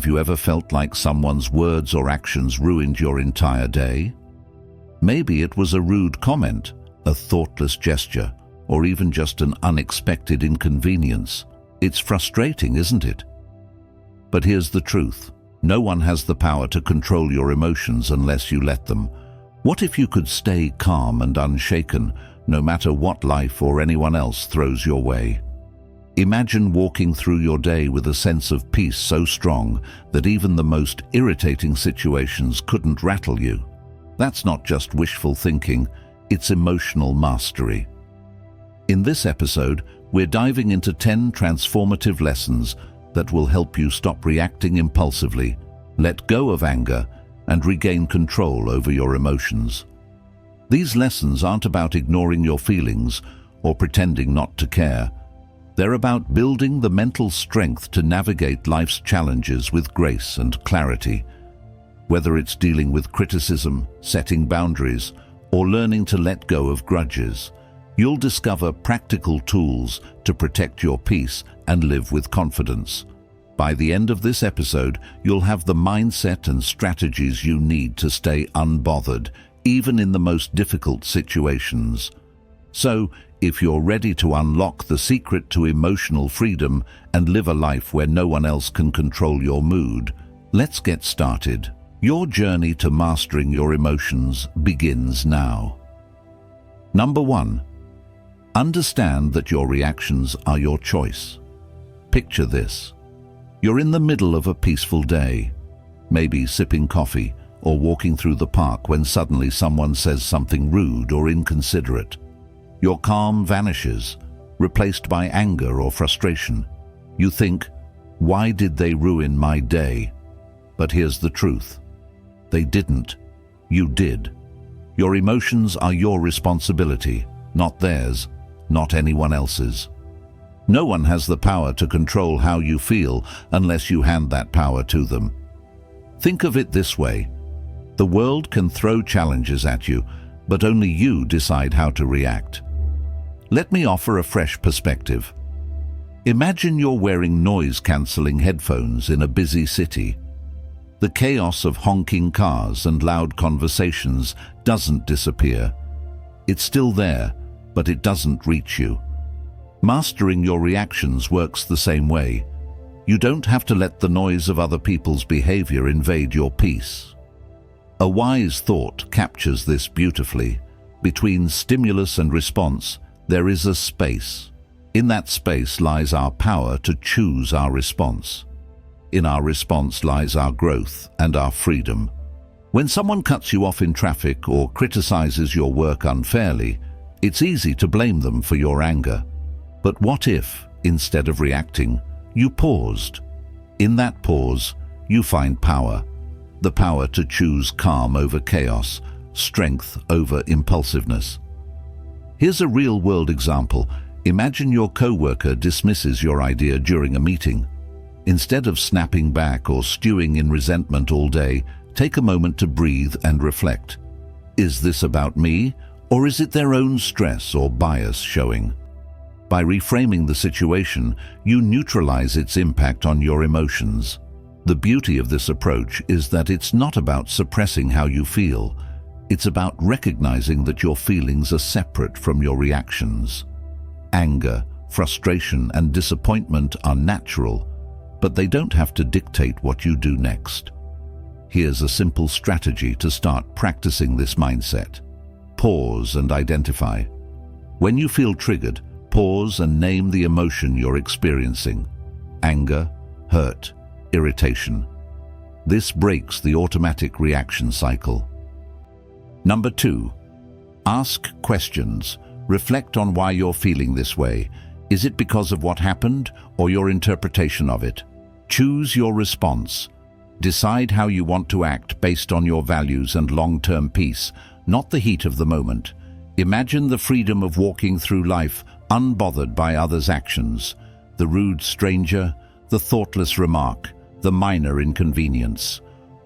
Have you ever felt like someone's words or actions ruined your entire day? Maybe it was a rude comment, a thoughtless gesture, or even just an unexpected inconvenience. It's frustrating, isn't it? But here's the truth. No one has the power to control your emotions unless you let them. What if you could stay calm and unshaken, no matter what life or anyone else throws your way? Imagine walking through your day with a sense of peace so strong that even the most irritating situations couldn't rattle you. That's not just wishful thinking, it's emotional mastery. In this episode, we're diving into 10 transformative lessons that will help you stop reacting impulsively, let go of anger, and regain control over your emotions. These lessons aren't about ignoring your feelings or pretending not to care. They're about building the mental strength to navigate life's challenges with grace and clarity. Whether it's dealing with criticism, setting boundaries, or learning to let go of grudges, you'll discover practical tools to protect your peace and live with confidence. By the end of this episode, you'll have the mindset and strategies you need to stay unbothered, even in the most difficult situations. So, if you're ready to unlock the secret to emotional freedom and live a life where no one else can control your mood, let's get started. Your journey to mastering your emotions begins now. Number 1. Understand that your reactions are your choice. Picture this. You're in the middle of a peaceful day, maybe sipping coffee or walking through the park when suddenly someone says something rude or inconsiderate. Your calm vanishes, replaced by anger or frustration. You think, why did they ruin my day? But here's the truth. They didn't. You did. Your emotions are your responsibility, not theirs, not anyone else's. No one has the power to control how you feel unless you hand that power to them. Think of it this way. The world can throw challenges at you, but only you decide how to react. Let me offer a fresh perspective. Imagine you're wearing noise-cancelling headphones in a busy city. The chaos of honking cars and loud conversations doesn't disappear. It's still there, but it doesn't reach you. Mastering your reactions works the same way. You don't have to let the noise of other people's behavior invade your peace. A wise thought captures this beautifully. Between stimulus and response, there is a space. In that space lies our power to choose our response. In our response lies our growth and our freedom. When someone cuts you off in traffic or criticizes your work unfairly, it's easy to blame them for your anger. But what if, instead of reacting, you paused? In that pause, you find power. The power to choose calm over chaos, strength over impulsiveness. Here's a real-world example. Imagine your coworker dismisses your idea during a meeting. Instead of snapping back or stewing in resentment all day, take a moment to breathe and reflect. Is this about me, or is it their own stress or bias showing? By reframing the situation, you neutralize its impact on your emotions. The beauty of this approach is that it's not about suppressing how you feel. It's about recognizing that your feelings are separate from your reactions. Anger, frustration, and disappointment are natural, but they don't have to dictate what you do next. Here's a simple strategy to start practicing this mindset. Pause and identify. When you feel triggered, pause and name the emotion you're experiencing. Anger, hurt, irritation. This breaks the automatic reaction cycle. Number 2. Ask questions. Reflect on why you're feeling this way. Is it because of what happened or your interpretation of it? Choose your response. Decide how you want to act based on your values and long-term peace, not the heat of the moment. Imagine the freedom of walking through life unbothered by others' actions. The rude stranger, the thoughtless remark, the minor inconvenience.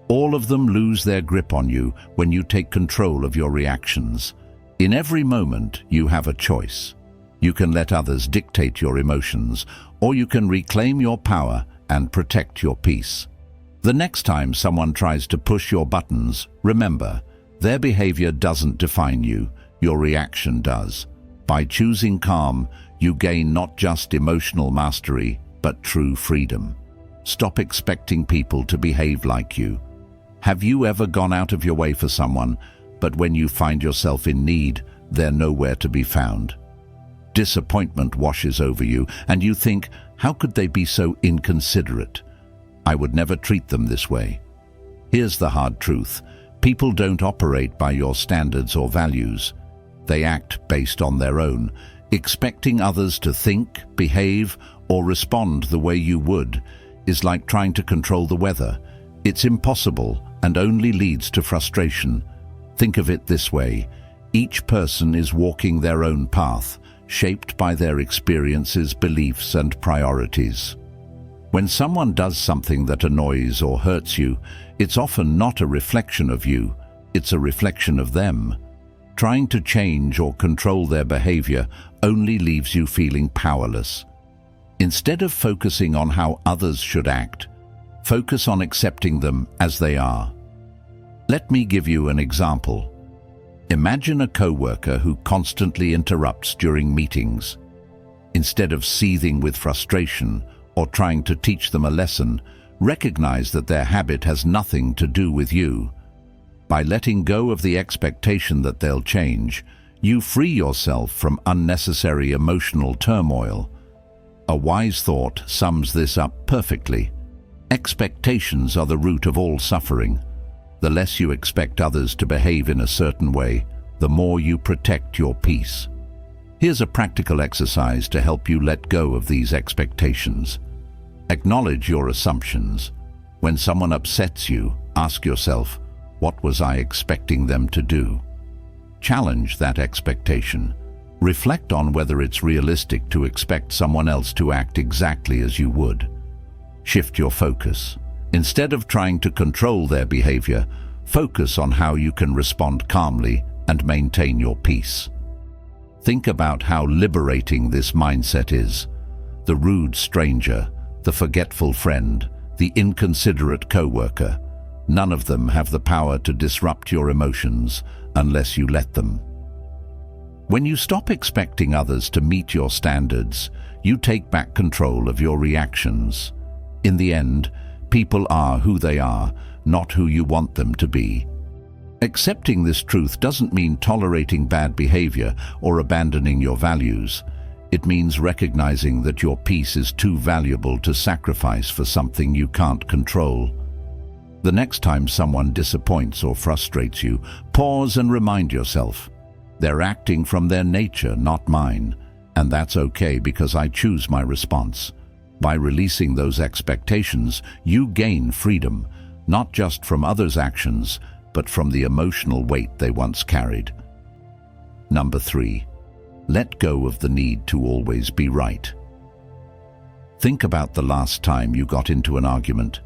All of them lose their grip on you when you take control of your reactions. In every moment, you have a choice. You can let others dictate your emotions, or you can reclaim your power and protect your peace. The next time someone tries to push your buttons, remember, their behavior doesn't define you, your reaction does. By choosing calm, you gain not just emotional mastery, but true freedom. Stop expecting people to behave like you. Have you ever gone out of your way for someone, but when you find yourself in need, they're nowhere to be found? Disappointment washes over you, and you think, how could they be so inconsiderate? I would never treat them this way. Here's the hard truth. People don't operate by your standards or values. They act based on their own. Expecting others to think, behave, or respond the way you would is like trying to control the weather. It's impossible and only leads to frustration. Think of it this way. Each person is walking their own path, shaped by their experiences, beliefs, and priorities. When someone does something that annoys or hurts you, it's often not a reflection of you, it's a reflection of them. Trying to change or control their behavior only leaves you feeling powerless. Instead of focusing on how others should act, focus on accepting them as they are. Let me give you an example. Imagine a coworker who constantly interrupts during meetings. Instead of seething with frustration or trying to teach them a lesson, recognize that their habit has nothing to do with you. By letting go of the expectation that they'll change, you free yourself from unnecessary emotional turmoil. A wise thought sums this up perfectly. Expectations are the root of all suffering. The less you expect others to behave in a certain way, the more you protect your peace. Here's a practical exercise to help you let go of these expectations. Acknowledge your assumptions. When someone upsets you, ask yourself, what was I expecting them to do? Challenge that expectation. Reflect on whether it's realistic to expect someone else to act exactly as you would. Shift your focus. Instead of trying to control their behavior, focus on how you can respond calmly and maintain your peace. Think about how liberating this mindset is. The rude stranger, the forgetful friend, the inconsiderate coworker, none of them have the power to disrupt your emotions unless you let them. When you stop expecting others to meet your standards, you take back control of your reactions. In the end, people are who they are, not who you want them to be. Accepting this truth doesn't mean tolerating bad behavior or abandoning your values. It means recognizing that your peace is too valuable to sacrifice for something you can't control. The next time someone disappoints or frustrates you, pause and remind yourself, they're acting from their nature, not mine, and that's okay because I choose my response. By releasing those expectations, you gain freedom, not just from others' actions, but from the emotional weight they once carried. Number 3, let go of the need to always be right. Think about the last time you got into an argument.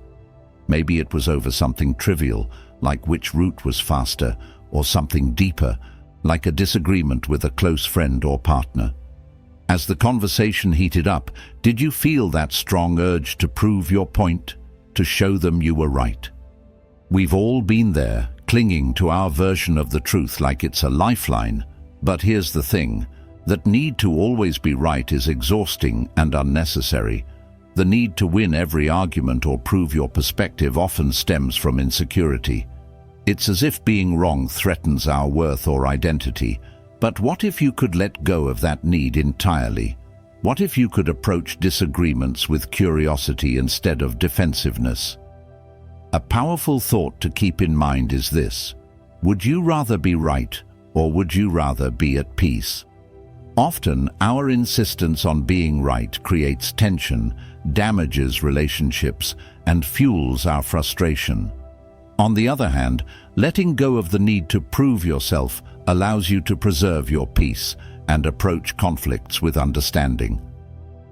Maybe it was over something trivial, like which route was faster, or something deeper, like a disagreement with a close friend or partner. As the conversation heated up, did you feel that strong urge to prove your point, to show them you were right? We've all been there, clinging to our version of the truth like it's a lifeline. But here's the thing, that need to always be right is exhausting and unnecessary. The need to win every argument or prove your perspective often stems from insecurity. It's as if being wrong threatens our worth or identity. But what if you could let go of that need entirely? What if you could approach disagreements with curiosity instead of defensiveness? A powerful thought to keep in mind is this: would you rather be right, or would you rather be at peace? Often, our insistence on being right creates tension, damages relationships, and fuels our frustration. On the other hand, letting go of the need to prove yourself allows you to preserve your peace and approach conflicts with understanding.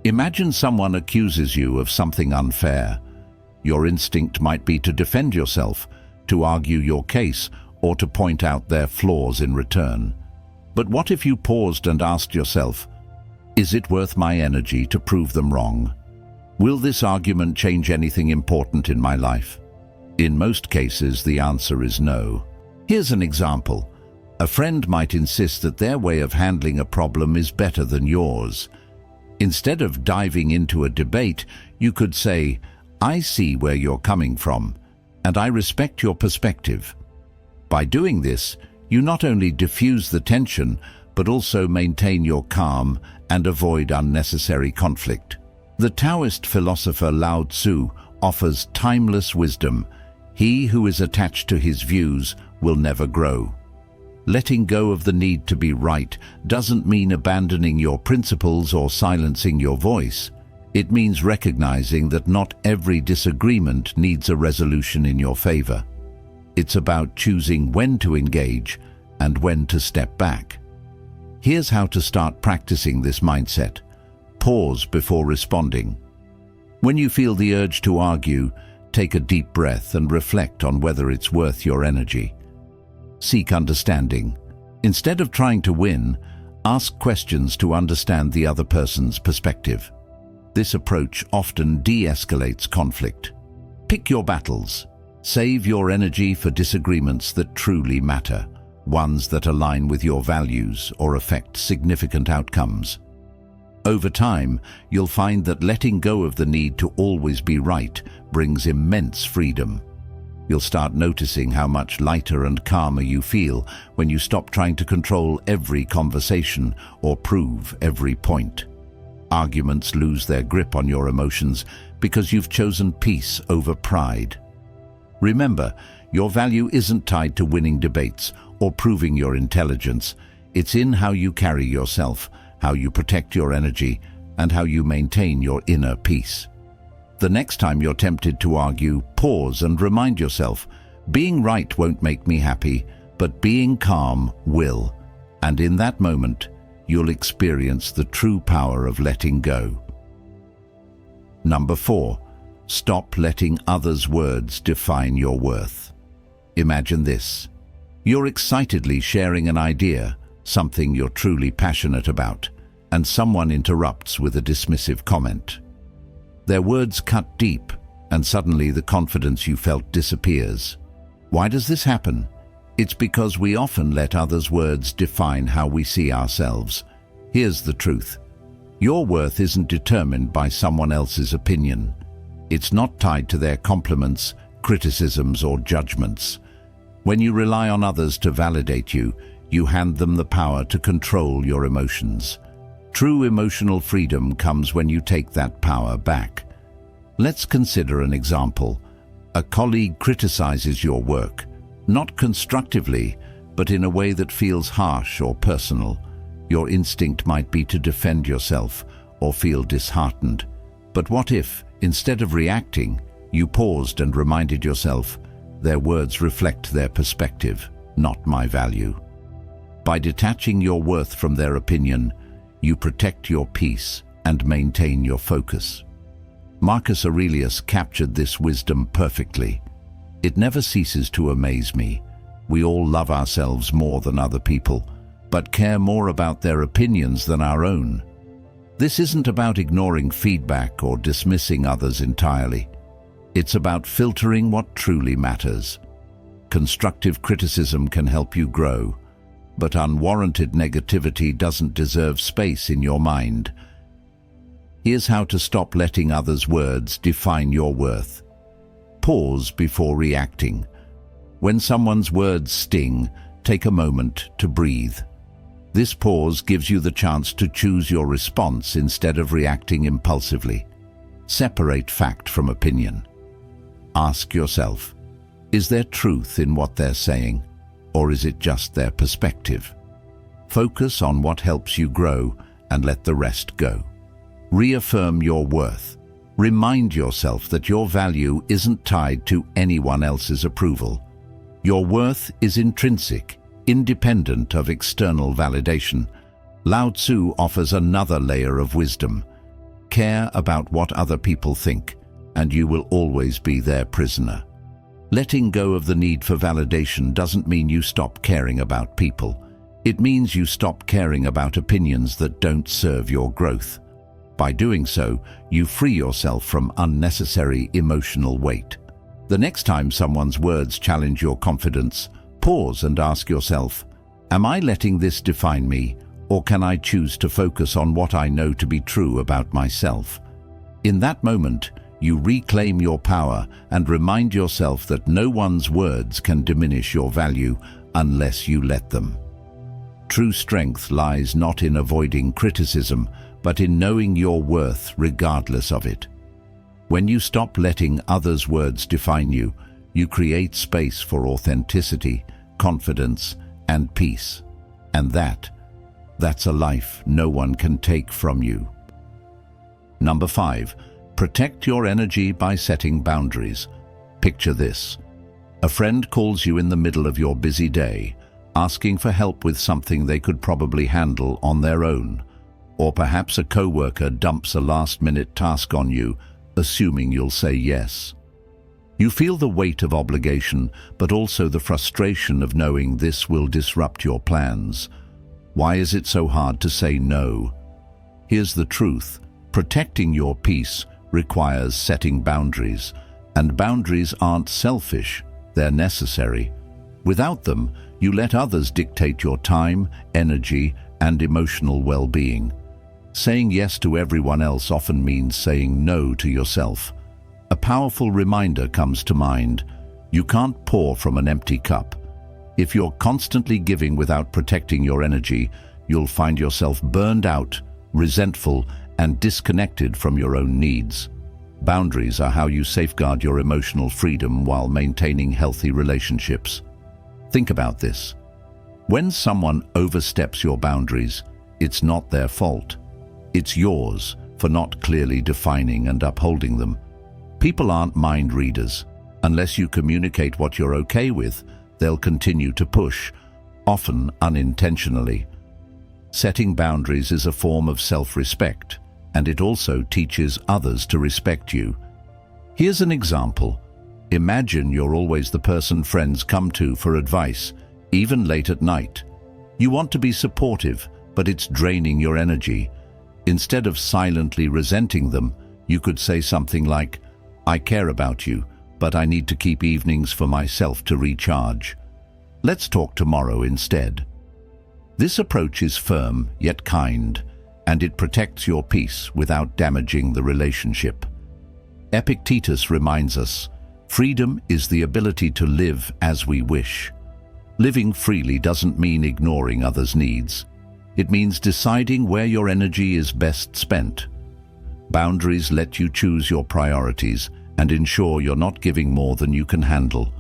Imagine someone accuses you of something unfair. Your instinct might be to defend yourself, to argue your case, or to point out their flaws in return. But what if you paused and asked yourself, is it worth my energy to prove them wrong? Will this argument change anything important in my life? In most cases, the answer is no. Here's an example. A friend might insist that their way of handling a problem is better than yours. Instead of diving into a debate, you could say, "I see where you're coming from, and I respect your perspective." By doing this, you not only diffuse the tension, but also maintain your calm and avoid unnecessary conflict. The Taoist philosopher Lao Tzu offers timeless wisdom. He who is attached to his views will never grow. Letting go of the need to be right doesn't mean abandoning your principles or silencing your voice. It means recognizing that not every disagreement needs a resolution in your favor. It's about choosing when to engage and when to step back. Here's how to start practicing this mindset. Pause before responding. When you feel the urge to argue, take a deep breath and reflect on whether it's worth your energy. Seek understanding. Instead of trying to win, ask questions to understand the other person's perspective. This approach often de-escalates conflict. Pick your battles. Save your energy for disagreements that truly matter, ones that align with your values or affect significant outcomes. Over time, you'll find that letting go of the need to always be right brings immense freedom. You'll start noticing how much lighter and calmer you feel when you stop trying to control every conversation or prove every point. Arguments lose their grip on your emotions because you've chosen peace over pride. Remember, your value isn't tied to winning debates or proving your intelligence. It's in how you carry yourself, how you protect your energy, and how you maintain your inner peace. The next time you're tempted to argue, pause and remind yourself, being right won't make me happy, but being calm will. And in that moment, you'll experience the true power of letting go. Number 4, stop letting others' words define your worth. Imagine this. You're excitedly sharing an idea, something you're truly passionate about, and someone interrupts with a dismissive comment. Their words cut deep, and suddenly the confidence you felt disappears. Why does this happen? It's because we often let others' words define how we see ourselves. Here's the truth. Your worth isn't determined by someone else's opinion. It's not tied to their compliments, criticisms, or judgments. When you rely on others to validate you, you hand them the power to control your emotions. True emotional freedom comes when you take that power back. Let's consider an example. A colleague criticizes your work, not constructively, but in a way that feels harsh or personal. Your instinct might be to defend yourself or feel disheartened. But what if, instead of reacting, you paused and reminded yourself, their words reflect their perspective, not my value. By detaching your worth from their opinion, you protect your peace and maintain your focus. Marcus Aurelius captured this wisdom perfectly. It never ceases to amaze me. We all love ourselves more than other people, but care more about their opinions than our own. This isn't about ignoring feedback or dismissing others entirely. It's about filtering what truly matters. Constructive criticism can help you grow, but unwarranted negativity doesn't deserve space in your mind. Here's how to stop letting others' words define your worth. Pause before reacting. When someone's words sting, take a moment to breathe. This pause gives you the chance to choose your response instead of reacting impulsively. Separate fact from opinion. Ask yourself, is there truth in what they're saying, or is it just their perspective? Focus on what helps you grow and let the rest go. Reaffirm your worth. Remind yourself that your value isn't tied to anyone else's approval. Your worth is intrinsic, independent of external validation. Lao Tzu offers another layer of wisdom. Care about what other people think, and you will always be their prisoner. Letting go of the need for validation doesn't mean you stop caring about people. It means you stop caring about opinions that don't serve your growth. By doing so, you free yourself from unnecessary emotional weight. The next time someone's words challenge your confidence, pause and ask yourself, am I letting this define me, or can I choose to focus on what I know to be true about myself? In that moment, you reclaim your power and remind yourself that no one's words can diminish your value unless you let them. True strength lies not in avoiding criticism, but in knowing your worth regardless of it. When you stop letting others' words define you, you create space for authenticity, confidence, and peace. And that's a life no one can take from you. Number 5. Protect your energy by setting boundaries. Picture this. A friend calls you in the middle of your busy day, asking for help with something they could probably handle on their own. Or perhaps a coworker dumps a last-minute task on you, assuming you'll say yes. You feel the weight of obligation, but also the frustration of knowing this will disrupt your plans. Why is it so hard to say no? Here's the truth. Protecting your peace requires setting boundaries, and boundaries aren't selfish, they're necessary. Without them, you let others dictate your time, energy, and emotional well-being. Saying yes to everyone else often means saying no to yourself. A powerful reminder comes to mind. You can't pour from an empty cup. If you're constantly giving without protecting your energy, you'll find yourself burned out, resentful, and disconnected from your own needs. Boundaries are how you safeguard your emotional freedom while maintaining healthy relationships. Think about this. When someone oversteps your boundaries, it's not their fault. It's yours for not clearly defining and upholding them. People aren't mind readers. Unless you communicate what you're okay with, they'll continue to push, often unintentionally. Setting boundaries is a form of self-respect, and it also teaches others to respect you. Here's an example. Imagine you're always the person friends come to for advice, even late at night. You want to be supportive, but it's draining your energy. Instead of silently resenting them, you could say something like, I care about you, but I need to keep evenings for myself to recharge. Let's talk tomorrow instead. This approach is firm yet kind, and it protects your peace without damaging the relationship. Epictetus reminds us, freedom is the ability to live as we wish. Living freely doesn't mean ignoring others' needs. It means deciding where your energy is best spent. Boundaries let you choose your priorities and ensure you're not giving more than you can handle.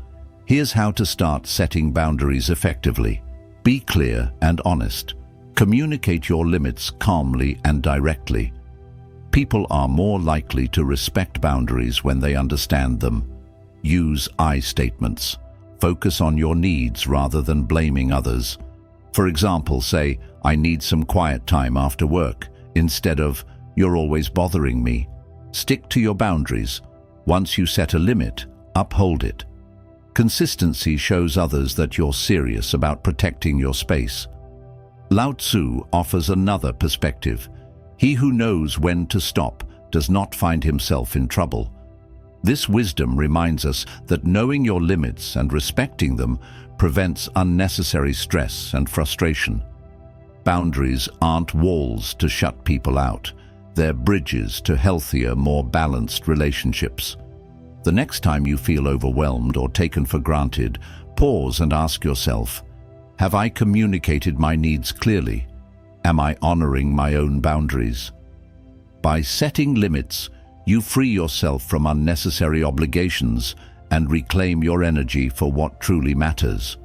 Here's how to start setting boundaries effectively. Be clear and honest. Communicate your limits calmly and directly. People are more likely to respect boundaries when they understand them. Use I statements. Focus on your needs rather than blaming others. For example, say, I need some quiet time after work, instead of, you're always bothering me. Stick to your boundaries. Once you set a limit, uphold it. Consistency shows others that you're serious about protecting your space. Lao Tzu offers another perspective. He who knows when to stop does not find himself in trouble. This wisdom reminds us that knowing your limits and respecting them prevents unnecessary stress and frustration. Boundaries aren't walls to shut people out. They're bridges to healthier, more balanced relationships. The next time you feel overwhelmed or taken for granted, pause and ask yourself, have I communicated my needs clearly? Am I honoring my own boundaries? By setting limits, you free yourself from unnecessary obligations and reclaim your energy for what truly matters.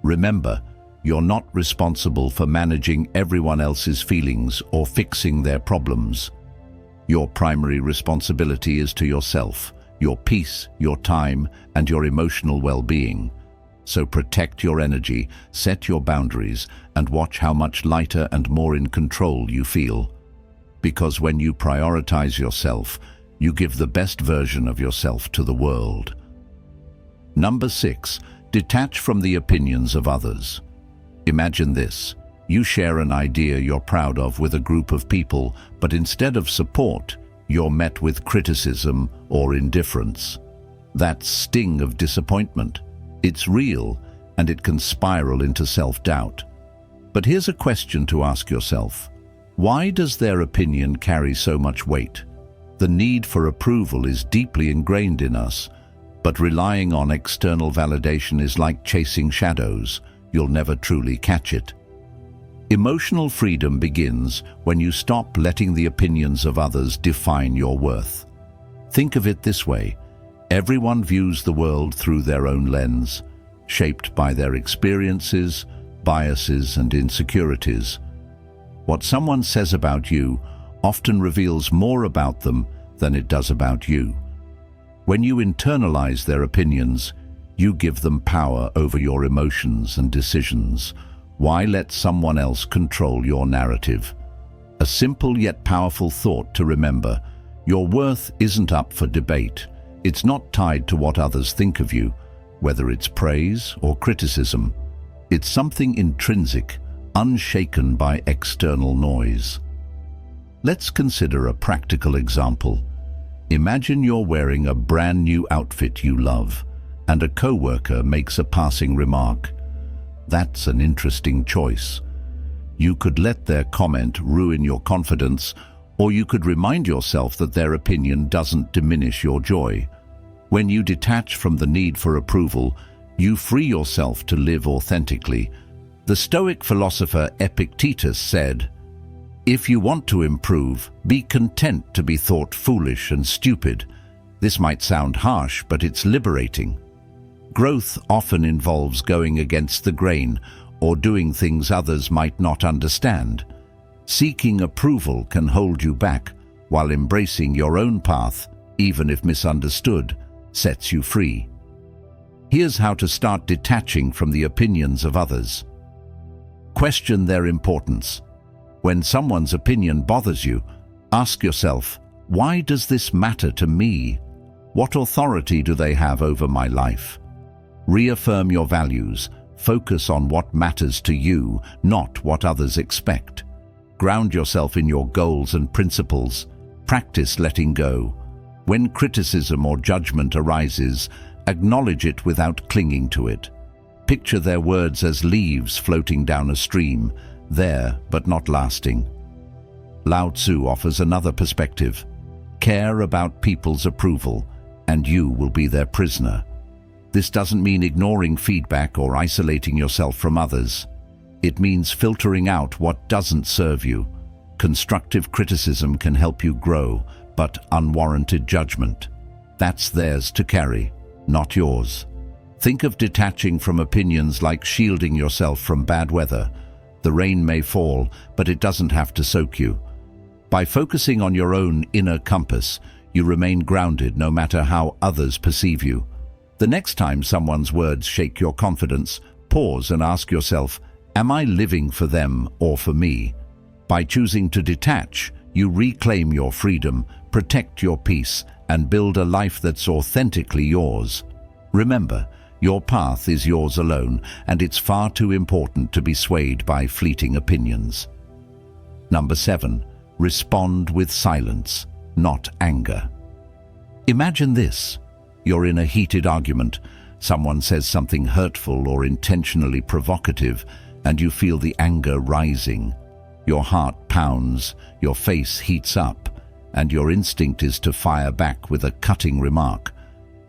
Remember, you're not responsible for managing everyone else's feelings or fixing their problems. Your primary responsibility is to yourself, your peace, your time, and your emotional well-being. So protect your energy, set your boundaries, and watch how much lighter and more in control you feel. Because when you prioritize yourself, you give the best version of yourself to the world. Number 6. Detach from the opinions of others. Imagine this. You share an idea you're proud of with a group of people, but instead of support, you're met with criticism or indifference. That sting of disappointment. It's real, and it can spiral into self-doubt. But here's a question to ask yourself. Why does their opinion carry so much weight? The need for approval is deeply ingrained in us, but relying on external validation is like chasing shadows. You'll never truly catch it. Emotional freedom begins when you stop letting the opinions of others define your worth. Think of it this way. Everyone views the world through their own lens, shaped by their experiences, biases, and insecurities. What someone says about you often reveals more about them than it does about you. When you internalize their opinions, you give them power over your emotions and decisions. Why let someone else control your narrative? A simple yet powerful thought to remember: your worth isn't up for debate. It's not tied to what others think of you, whether it's praise or criticism. It's something intrinsic, unshaken by external noise. Let's consider a practical example. Imagine you're wearing a brand new outfit you love, and a coworker makes a passing remark. That's an interesting choice. You could let their comment ruin your confidence, or you could remind yourself that their opinion doesn't diminish your joy. When you detach from the need for approval, you free yourself to live authentically. The Stoic philosopher Epictetus said, "If you want to improve, be content to be thought foolish and stupid." This might sound harsh, but it's liberating. Growth often involves going against the grain or doing things others might not understand. Seeking approval can hold you back, while embracing your own path, even if misunderstood, sets you free. Here's how to start detaching from the opinions of others. Question their importance. When someone's opinion bothers you, ask yourself, why does this matter to me? What authority do they have over my life? Reaffirm your values. Focus on what matters to you, not what others expect. Ground yourself in your goals and principles. Practice letting go. When criticism or judgment arises, acknowledge it without clinging to it. Picture their words as leaves floating down a stream, there but not lasting. Lao Tzu offers another perspective. Care about people's approval, and you will be their prisoner. This doesn't mean ignoring feedback or isolating yourself from others. It means filtering out what doesn't serve you. Constructive criticism can help you grow, but unwarranted judgment, that's theirs to carry, not yours. Think of detaching from opinions like shielding yourself from bad weather. The rain may fall, but it doesn't have to soak you. By focusing on your own inner compass, you remain grounded no matter how others perceive you. The next time someone's words shake your confidence, pause and ask yourself, am I living for them or for me? By choosing to detach, you reclaim your freedom, protect your peace, and build a life that's authentically yours. Remember, your path is yours alone, and it's far too important to be swayed by fleeting opinions. Number 7. Respond with silence, not anger. Imagine this. You're in a heated argument. Someone says something hurtful or intentionally provocative, and you feel the anger rising. Your heart pounds, your face heats up, and your instinct is to fire back with a cutting remark.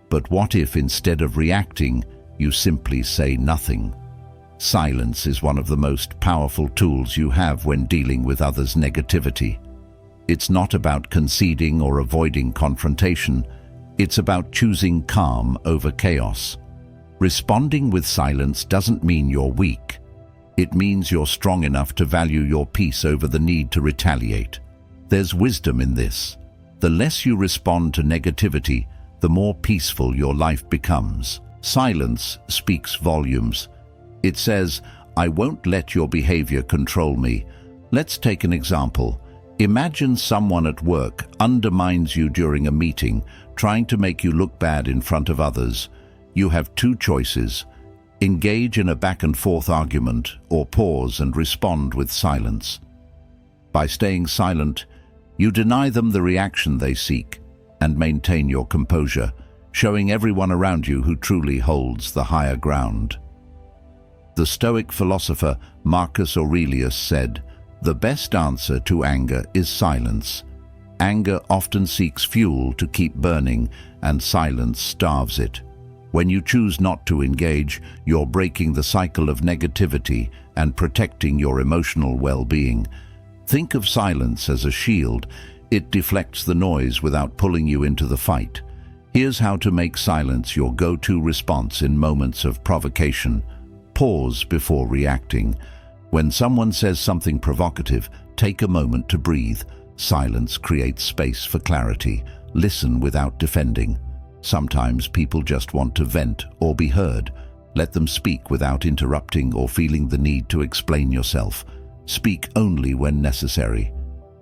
But what if instead of reacting, you simply say nothing? Silence is one of the most powerful tools you have when dealing with others' negativity. It's not about conceding or avoiding confrontation. It's about choosing calm over chaos. Responding with silence doesn't mean you're weak. It means you're strong enough to value your peace over the need to retaliate. There's wisdom in this. The less you respond to negativity, the more peaceful your life becomes. Silence speaks volumes. It says, I won't let your behavior control me. Let's take an example. Imagine someone at work undermines you during a meeting, trying to make you look bad in front of others. You have two choices: engage in a back-and-forth argument or pause and respond with silence. By staying silent, you deny them the reaction they seek and maintain your composure, showing everyone around you who truly holds the higher ground. The Stoic philosopher Marcus Aurelius said, "The best answer to anger is silence. Anger often seeks fuel to keep burning, and silence starves it. When you choose not to engage, you're breaking the cycle of negativity and protecting your emotional well-being. Think of silence as a shield. It deflects the noise without pulling you into the fight. Here's how to make silence your go-to response in moments of provocation. Pause before reacting. When someone says something provocative, take a moment to breathe. Silence creates space for clarity. Listen without defending. Sometimes people just want to vent or be heard. Let them speak without interrupting or feeling the need to explain yourself. Speak only when necessary.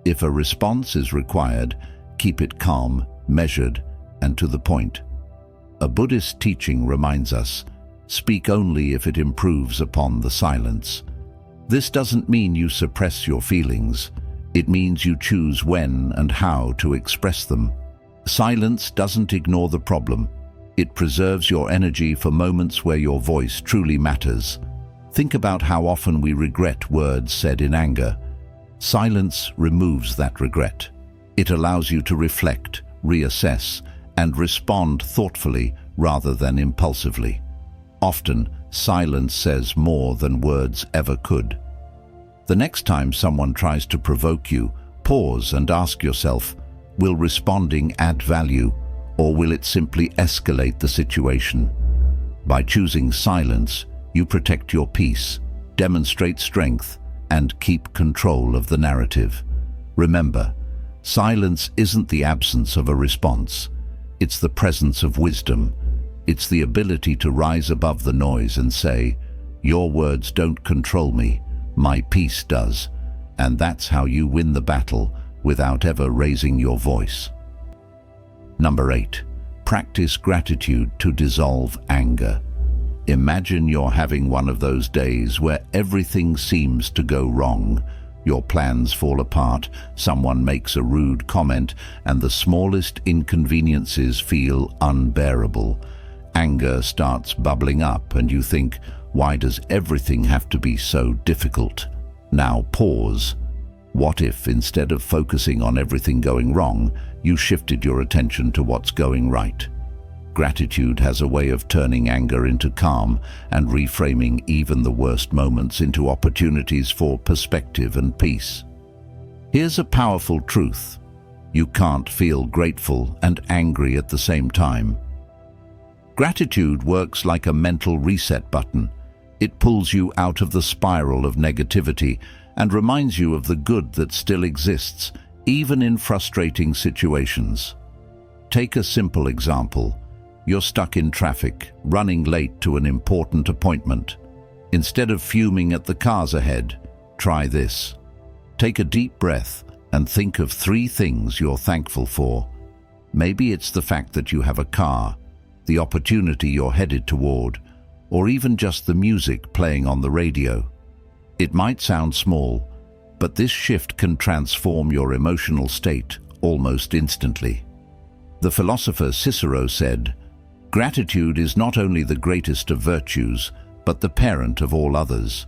If a response is required, keep it calm, measured, and to the point. A Buddhist teaching reminds us, speak only if it improves upon the silence. This doesn't mean you suppress your feelings. It means you choose when and how to express them. Silence doesn't ignore the problem. It preserves your energy for moments where your voice truly matters. Think about how often we regret words said in anger. Silence removes that regret. It allows you to reflect, reassess, and respond thoughtfully rather than impulsively. Often, silence says more than words ever could. The next time someone tries to provoke you, pause and ask yourself, will responding add value, or will it simply escalate the situation? By choosing silence, you protect your peace, demonstrate strength, and keep control of the narrative. Remember, silence isn't the absence of a response. It's the presence of wisdom. It's the ability to rise above the noise and say, your words don't control me, my peace does. And that's how you win the battle without ever raising your voice. Number 8. Practice gratitude to dissolve anger. Imagine you're having one of those days where everything seems to go wrong. Your plans fall apart, someone makes a rude comment, and the smallest inconveniences feel unbearable. Anger starts bubbling up and you think, why does everything have to be so difficult? Now pause. What if, instead of focusing on everything going wrong, you shifted your attention to what's going right? Gratitude has a way of turning anger into calm and reframing even the worst moments into opportunities for perspective and peace. Here's a powerful truth. You can't feel grateful and angry at the same time. Gratitude works like a mental reset button. It pulls you out of the spiral of negativity and reminds you of the good that still exists, even in frustrating situations. Take a simple example. You're stuck in traffic, running late to an important appointment. Instead of fuming at the cars ahead, try this. Take a deep breath and think of 3 things you're thankful for. Maybe it's the fact that you have a car, the opportunity you're headed toward, or even just the music playing on the radio. It might sound small, but this shift can transform your emotional state almost instantly. The philosopher Cicero said, "Gratitude is not only the greatest of virtues, but the parent of all others."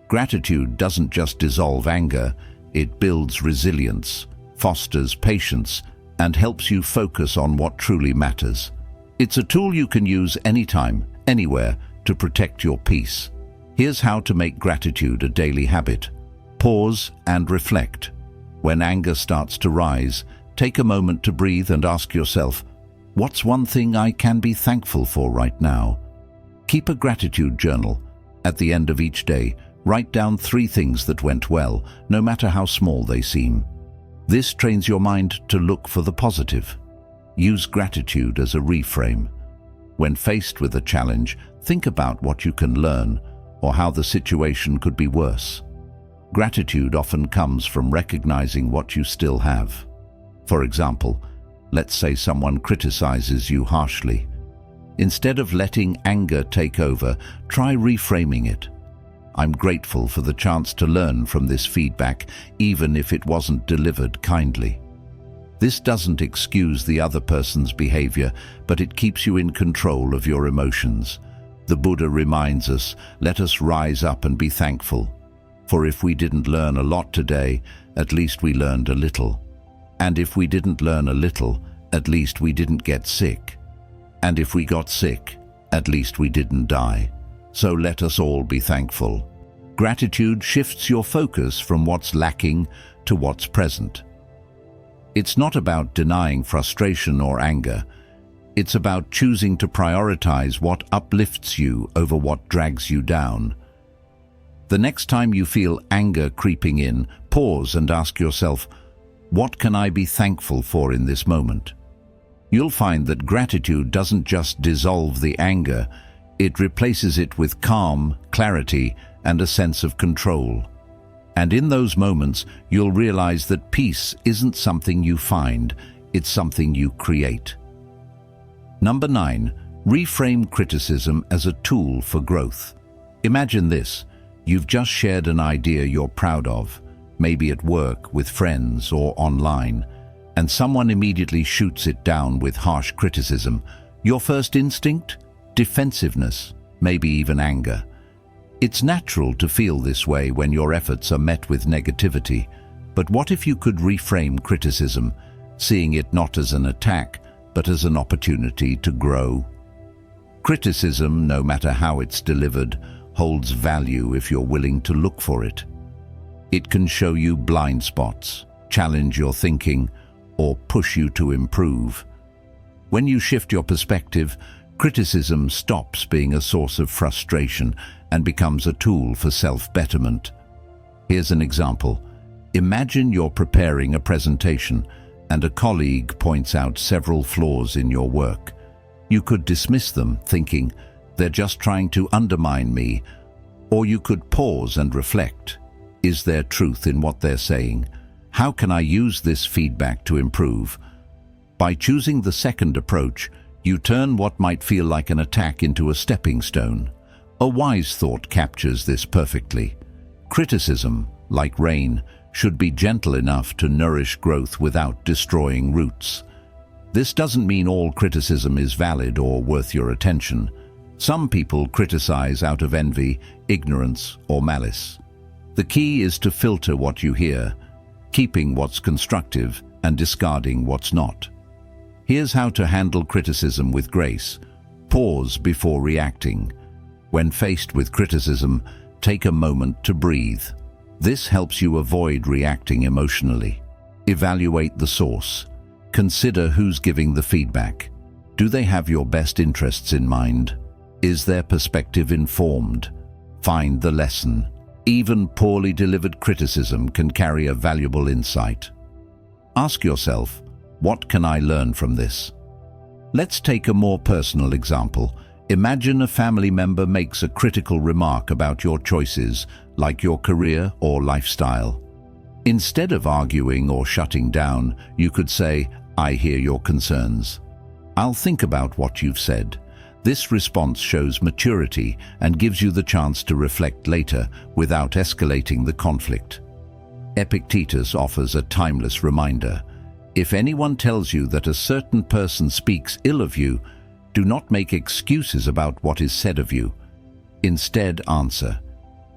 Gratitude doesn't just dissolve anger, it builds resilience, fosters patience, and helps you focus on what truly matters. It's a tool you can use anytime, anywhere, to protect your peace. Here's how to make gratitude a daily habit. Pause and reflect. When anger starts to rise, take a moment to breathe and ask yourself, what's one thing I can be thankful for right now? Keep a gratitude journal. At the end of each day, write down 3 things that went well, no matter how small they seem. This trains your mind to look for the positive. Use gratitude as a reframe. When faced with a challenge, think about what you can learn or how the situation could be worse. Gratitude often comes from recognizing what you still have. For example, let's say someone criticizes you harshly. Instead of letting anger take over, try reframing it. I'm grateful for the chance to learn from this feedback, even if it wasn't delivered kindly. This doesn't excuse the other person's behavior, but it keeps you in control of your emotions. The Buddha reminds us, let us rise up and be thankful. For if we didn't learn a lot today, at least we learned a little. And if we didn't learn a little, at least we didn't get sick. And if we got sick, at least we didn't die. So let us all be thankful. Gratitude shifts your focus from what's lacking to what's present. It's not about denying frustration or anger. It's about choosing to prioritize what uplifts you over what drags you down. The next time you feel anger creeping in, pause and ask yourself, what can I be thankful for in this moment? You'll find that gratitude doesn't just dissolve the anger, it replaces it with calm, clarity, and a sense of control. And in those moments, you'll realize that peace isn't something you find, it's something you create. Number 9, reframe criticism as a tool for growth. Imagine this. You've just shared an idea you're proud of, maybe at work, with friends, or online, and someone immediately shoots it down with harsh criticism. Your first instinct? Defensiveness, maybe even anger. It's natural to feel this way when your efforts are met with negativity, but what if you could reframe criticism, seeing it not as an attack, but as an opportunity to grow? Criticism, no matter how it's delivered, holds value if you're willing to look for it. It can show you blind spots, challenge your thinking, or push you to improve. When you shift your perspective, criticism stops being a source of frustration and becomes a tool for self-betterment. Here's an example. Imagine you're preparing a presentation and a colleague points out several flaws in your work. You could dismiss them, thinking, they're just trying to undermine me. Or you could pause and reflect. Is there truth in what they're saying? How can I use this feedback to improve? By choosing the second approach, you turn what might feel like an attack into a stepping stone. A wise thought captures this perfectly. Criticism, like rain, should be gentle enough to nourish growth without destroying roots. This doesn't mean all criticism is valid or worth your attention. Some people criticize out of envy, ignorance, or malice. The key is to filter what you hear, keeping what's constructive and discarding what's not. Here's how to handle criticism with grace. Pause before reacting. When faced with criticism, take a moment to breathe. This helps you avoid reacting emotionally. Evaluate the source. Consider who's giving the feedback. Do they have your best interests in mind? Is their perspective informed? Find the lesson. Even poorly delivered criticism can carry a valuable insight. Ask yourself, what can I learn from this? Let's take a more personal example. Imagine a family member makes a critical remark about your choices, like your career or lifestyle. Instead of arguing or shutting down, you could say, I hear your concerns. I'll think about what you've said. This response shows maturity and gives you the chance to reflect later without escalating the conflict. Epictetus offers a timeless reminder. If anyone tells you that a certain person speaks ill of you, do not make excuses about what is said of you. Instead, answer,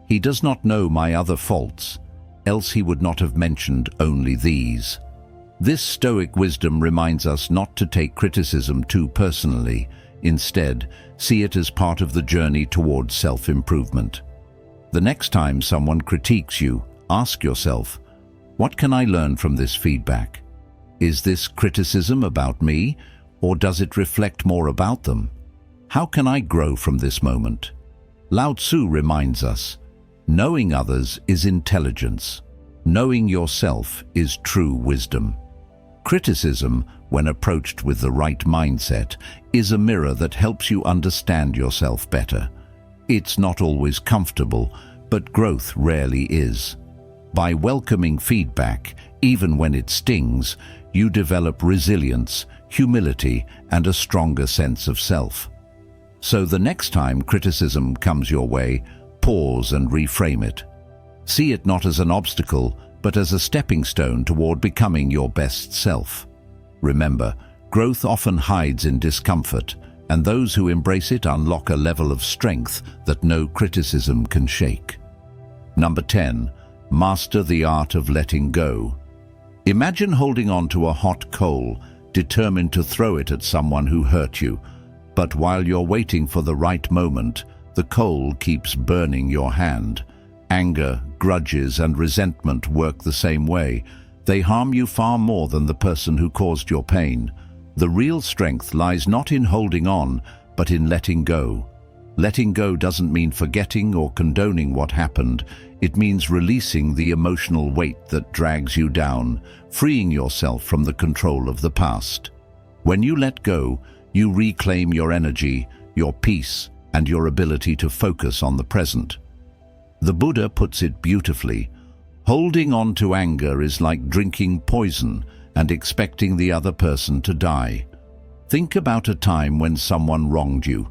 he does not know my other faults, else he would not have mentioned only these. This Stoic wisdom reminds us not to take criticism too personally. Instead, see it as part of the journey towards self-improvement. The next time someone critiques you, ask yourself, what can I learn from this feedback? Is this criticism about me, or does it reflect more about them? How can I grow from this moment? Lao Tzu reminds us, knowing others is intelligence. Knowing yourself is true wisdom. Criticism, when approached with the right mindset, is a mirror that helps you understand yourself better. It's not always comfortable, but growth rarely is. By welcoming feedback, even when it stings, you develop resilience, humility, and a stronger sense of self. So the next time criticism comes your way, pause and reframe it. See it not as an obstacle, but as a stepping stone toward becoming your best self. Remember, growth often hides in discomfort, and those who embrace it unlock a level of strength that no criticism can shake. Number 10. Master the art of letting go. Imagine holding on to a hot coal, determined to throw it at someone who hurt you. But while you're waiting for the right moment, the coal keeps burning your hand. Anger, grudges, and resentment work the same way. They harm you far more than the person who caused your pain. The real strength lies not in holding on, but in letting go. Letting go doesn't mean forgetting or condoning what happened. It means releasing the emotional weight that drags you down, freeing yourself from the control of the past. When you let go, you reclaim your energy, your peace, and your ability to focus on the present. The Buddha puts it beautifully. Holding on to anger is like drinking poison and expecting the other person to die. Think about a time when someone wronged you.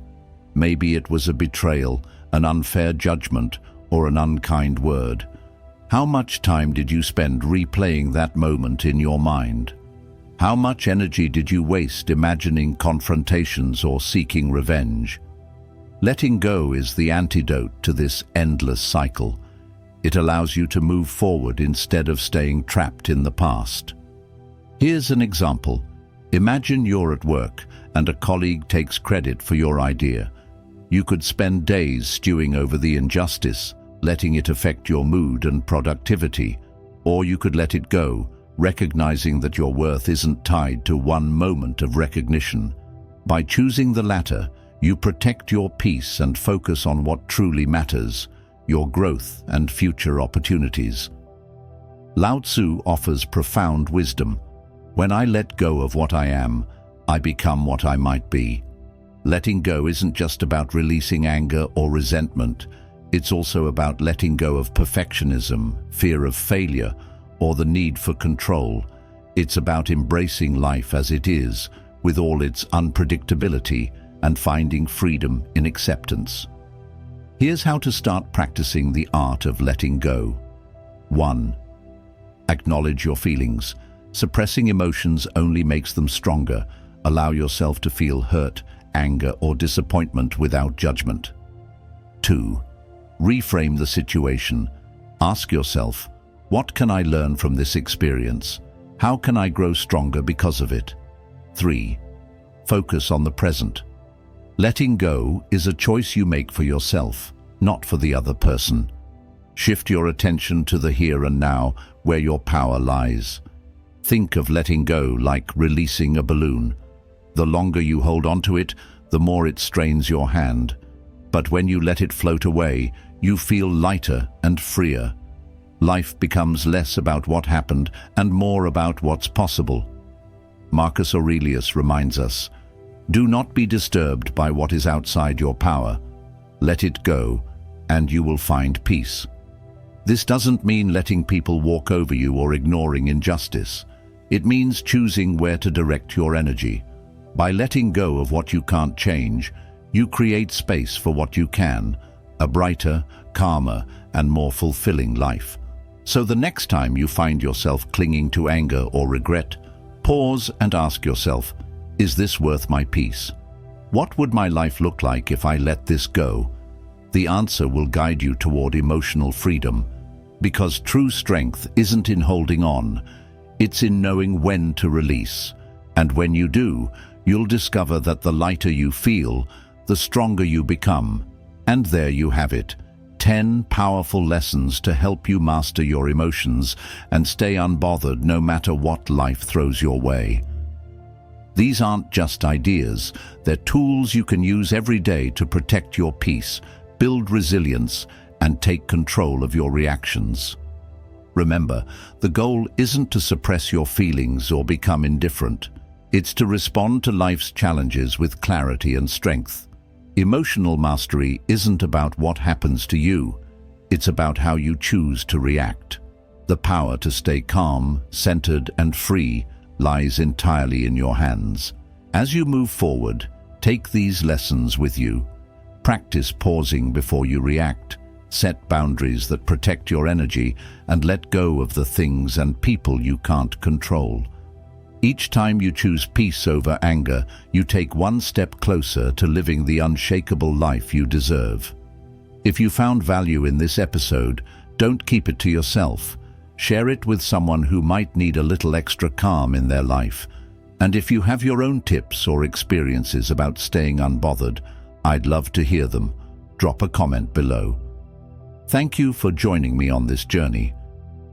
Maybe it was a betrayal, an unfair judgment, or an unkind word. How much time did you spend replaying that moment in your mind? How much energy did you waste imagining confrontations or seeking revenge? Letting go is the antidote to this endless cycle. It allows you to move forward instead of staying trapped in the past. Here's an example. Imagine you're at work and a colleague takes credit for your idea. You could spend days stewing over the injustice, letting it affect your mood and productivity. Or you could let it go, recognizing that your worth isn't tied to one moment of recognition. By choosing the latter, you protect your peace and focus on what truly matters, your growth and future opportunities. Lao Tzu offers profound wisdom. When I let go of what I am, I become what I might be. Letting go isn't just about releasing anger or resentment. It's also about letting go of perfectionism, fear of failure, or the need for control. It's about embracing life as it is, with all its unpredictability, and finding freedom in acceptance. Here's how to start practicing the art of letting go. 1. Acknowledge your feelings. Suppressing emotions only makes them stronger. Allow yourself to feel hurt, anger, or disappointment without judgment. 2. Reframe the situation. Ask yourself, what can I learn from this experience? How can I grow stronger because of it? 3. Focus on the present. Letting go is a choice you make for yourself, not for the other person. Shift your attention to the here and now, where your power lies. Think of letting go like releasing a balloon. The longer you hold onto it, the more it strains your hand. But when you let it float away, you feel lighter and freer. Life becomes less about what happened and more about what's possible. Marcus Aurelius reminds us, do not be disturbed by what is outside your power. Let it go, and you will find peace. This doesn't mean letting people walk over you or ignoring injustice. It means choosing where to direct your energy. By letting go of what you can't change, you create space for what you can, a brighter, calmer, and more fulfilling life. So the next time you find yourself clinging to anger or regret, pause and ask yourself, is this worth my peace? What would my life look like if I let this go? The answer will guide you toward emotional freedom, because true strength isn't in holding on, it's in knowing when to release. And when you do, you'll discover that the lighter you feel, the stronger you become. And there you have it, 10 powerful lessons to help you master your emotions and stay unbothered no matter what life throws your way. These aren't just ideas, they're tools you can use every day to protect your peace, build resilience, and take control of your reactions. Remember, the goal isn't to suppress your feelings or become indifferent. It's to respond to life's challenges with clarity and strength. Emotional mastery isn't about what happens to you. It's about how you choose to react. The power to stay calm, centered, and free lies entirely in your hands. As you move forward, take these lessons with you. Practice pausing before you react. Set boundaries that protect your energy and let go of the things and people you can't control. Each time you choose peace over anger, you take one step closer to living the unshakable life you deserve. If you found value in this episode, don't keep it to yourself. Share it with someone who might need a little extra calm in their life. And if you have your own tips or experiences about staying unbothered, I'd love to hear them. Drop a comment below. Thank you for joining me on this journey.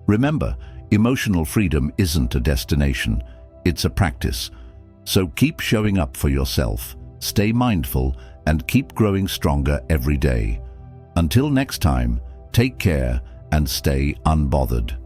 Remember, emotional freedom isn't a destination, it's a practice. So keep showing up for yourself, stay mindful, and keep growing stronger every day. Until next time, take care and stay unbothered.